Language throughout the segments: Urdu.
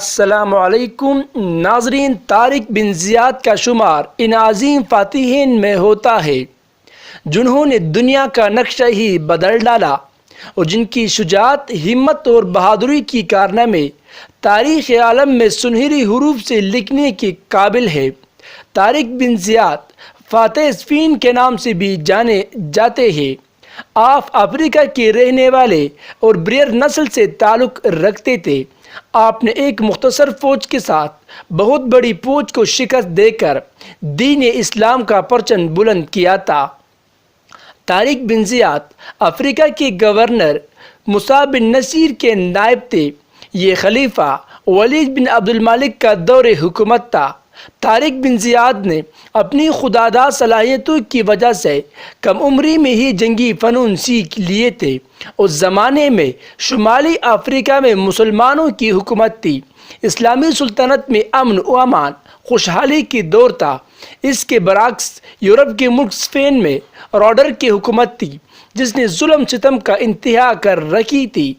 السلام علیکم ناظرین، طارق بن زیاد کا شمار ان عظیم فاتحین میں ہوتا ہے جنہوں نے دنیا کا نقشہ ہی بدل ڈالا اور جن کی شجاعت، ہمت اور بہادری کی کارنامے تاریخ عالم میں سنہری حروف سے لکھنے کے قابل ہے۔ طارق بن زیاد فاتح اسپین کے نام سے بھی جانے جاتے ہیں۔ آپ افریقہ کے رہنے والے اور بریئر نسل سے تعلق رکھتے تھے۔ آپ نے ایک مختصر فوج کے ساتھ بہت بڑی فوج کو شکست دے کر دین اسلام کا پرچم بلند کیا تھا۔ طارق بن زیاد افریقہ کے گورنر موسیٰ بن نصیر کے نائب تھے۔ یہ خلیفہ ولید بن عبد الملک کا دور حکومت تھا۔ طارق بن زیاد نے اپنی خودداد صلاحیتوں کی وجہ سے کم عمری میں ہی جنگی فنون سیکھ لیے تھے۔ اس زمانے میں شمالی افریقہ میں مسلمانوں کی حکومت تھی۔ اسلامی سلطنت میں امن و امان، خوشحالی کی دور تھا۔ اس کے برعکس یورپ کے ملک اسپین میں راڈر کی حکومت تھی، جس نے ظلم ستم کا انتہا کر رکھی تھی۔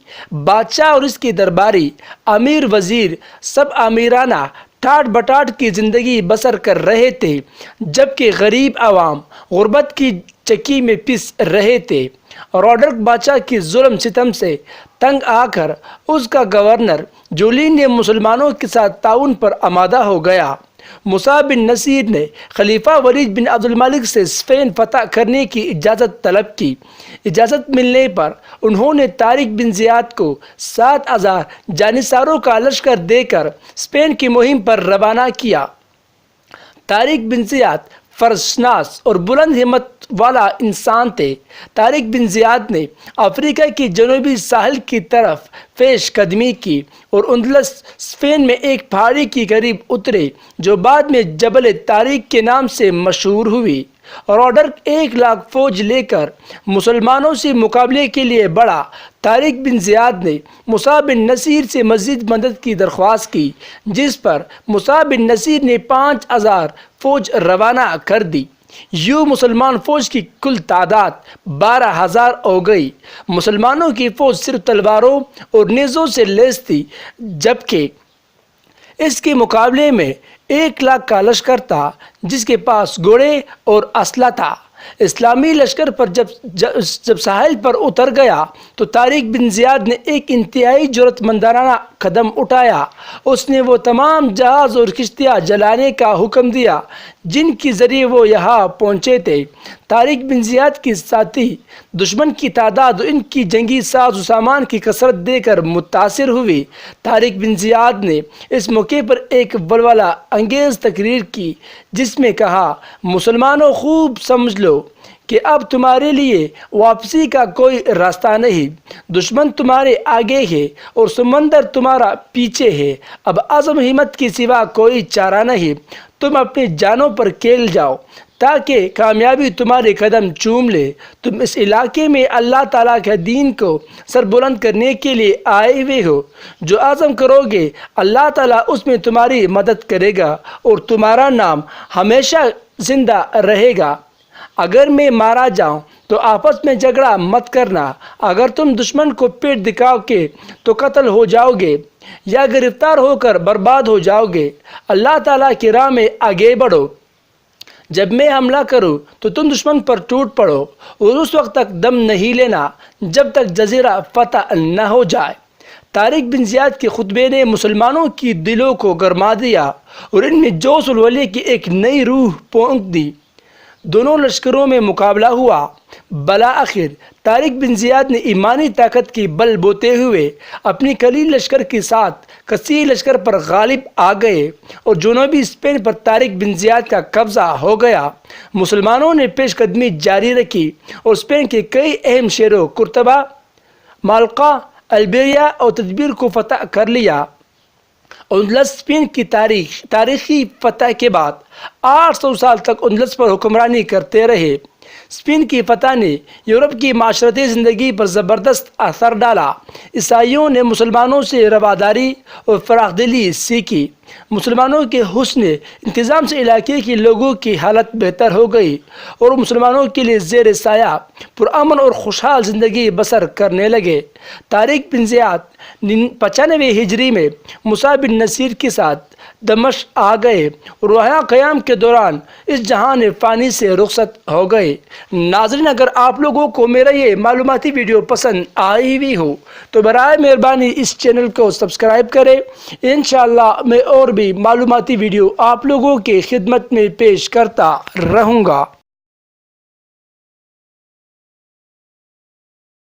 بادشاہ اور اس کے درباری، امیر وزیر سب امیرانہ ٹاٹ بٹاٹ کی زندگی بسر کر رہے تھے، جبکہ غریب عوام غربت کی چکی میں پس رہے تھے۔ راڈرک بادشاہ کی ظلم ستم سے تنگ آ کر اس کا گورنر جولین نے مسلمانوں کے ساتھ تعاون پر آمادہ ہو گیا۔ موسیٰ بن نصیر نے خلیفہ ولید بن عبد الملک سے اسپین فتح کرنے کی اجازت طلب کی۔ اجازت ملنے پر انہوں نے طارق بن زیاد کو 7,000 جانصاروں کا لشکر دے کر اسپین کی مہم پر روانہ کیا۔ طارق بن زیاد فرض شناس اور بلند ہمت والا انسان تھے۔ طارق بن زیاد نے افریقہ کی جنوبی ساحل کی طرف پیش قدمی کی اور اندلس اسپین میں ایک پہاڑی کے قریب اترے جو بعد میں جبل طارق کے نام سے مشہور ہوئی۔ راڈرک 1,00,000 فوج لے کر مسلمانوں سے مقابلے کے لیے بڑھا۔ طارق بن زیاد نے موسیٰ بن نصیر سے مزید مدد کی درخواست کی، جس پر موسیٰ بن نصیر نے 5,000 فوج روانہ کر دی۔ یوں مسلمان فوج کی کل تعداد 12,000 ہو گئی۔ مسلمانوں کی فوج صرف تلواروں اور نیزوں سے لیس تھی، جبکہ اس کے مقابلے میں 1,00,000 کا لشکر تھا جس کے پاس گھوڑے اور اسلحہ تھا۔ اسلامی لشکر پر جب ساحل پر اتر گیا تو طارق بن زیاد نے ایک انتہائی جرأت مندانہ قدم اٹھایا۔ اس نے وہ تمام جہاز اور کشتیاں جلانے کا حکم دیا جن کے ذریعے وہ یہاں پہنچے تھے۔ طارق بن زیاد کے ساتھی دشمن کی تعداد اور ان کی جنگی ساز و سامان کی کثرت دیکھ کر متاثر ہوئی۔ طارق بن زیاد نے اس موقع پر ایک ولولہ انگیز تقریر کی جس میں کہا، مسلمانوں خوب سمجھ لو کہ اب تمہارے لیے واپسی کا کوئی راستہ نہیں۔ دشمن تمہارے آگے ہے اور سمندر تمہارا پیچھے ہے۔ اب عزم ہمت کے سوا کوئی چارہ نہیں۔ تم اپنی جانوں پر کھیل جاؤ تاکہ کامیابی تمہارے قدم چوم لے۔ تم اس علاقے میں اللہ تعالیٰ کے دین کو سر بلند کرنے کے لیے آئے ہوئے ہو۔ جو عزم کرو گے اللہ تعالیٰ اس میں تمہاری مدد کرے گا اور تمہارا نام ہمیشہ زندہ رہے گا۔ اگر میں مارا جاؤں تو آپس میں جھگڑا مت کرنا۔ اگر تم دشمن کو پیٹ دکھاؤ گے تو قتل ہو جاؤ گے یا گرفتار ہو کر برباد ہو جاؤ گے۔ اللہ تعالیٰ کی راہ میں آگے بڑھو۔ جب میں حملہ کروں تو تم دشمن پر ٹوٹ پڑو اور اس وقت تک دم نہیں لینا جب تک جزیرہ فتح نہ ہو جائے۔ طارق بن زیاد کے خطبے نے مسلمانوں کی دلوں کو گرما دیا اور ان میں جوش الولی کی ایک نئی روح پونک دی۔ دونوں لشکروں میں مقابلہ ہوا۔ بالآخر طارق بن زیاد نے ایمانی طاقت کی بل بوتے ہوئے اپنی قلیل لشکر کے ساتھ کثیر لشکر پر غالب آ گئے اور جنوبی اسپین پر طارق بن زیاد کا قبضہ ہو گیا۔ مسلمانوں نے پیش قدمی جاری رکھی اور اسپین کے کئی اہم شہروں قرطبہ، مالقا، البیریا اور تدبیر کو فتح کر لیا۔ اندلس اسپین کی تاریخی فتح کے بعد 800 سال تک اندلس پر حکمرانی کرتے رہے۔ اسپین کی فتح نے یورپ کی معاشرتی زندگی پر زبردست اثر ڈالا۔ عیسائیوں نے مسلمانوں سے رواداری اور فراخ دلی سیکھی۔ مسلمانوں کے حسن انتظام سے علاقے کے لوگوں کی حالت بہتر ہو گئی اور مسلمانوں کے لیے زیر سایہ پرامن اور خوشحال زندگی بسر کرنے لگے۔ طارق بن زیاد 95 ہجری میں موسیٰ بن نصیر کے ساتھ دمشق آ گئے اور وہاں قیام کے دوران اس جہان فانی سے رخصت ہو گئے۔ ناظرین، اگر آپ لوگوں کو میرا یہ معلوماتی ویڈیو پسند آئی ہوئی ہو تو برائے مہربانی اس چینل کو سبسکرائب کریں۔ انشاءاللہ میں اور بھی معلوماتی ویڈیو آپ لوگوں کے خدمت میں پیش کرتا رہوں گا۔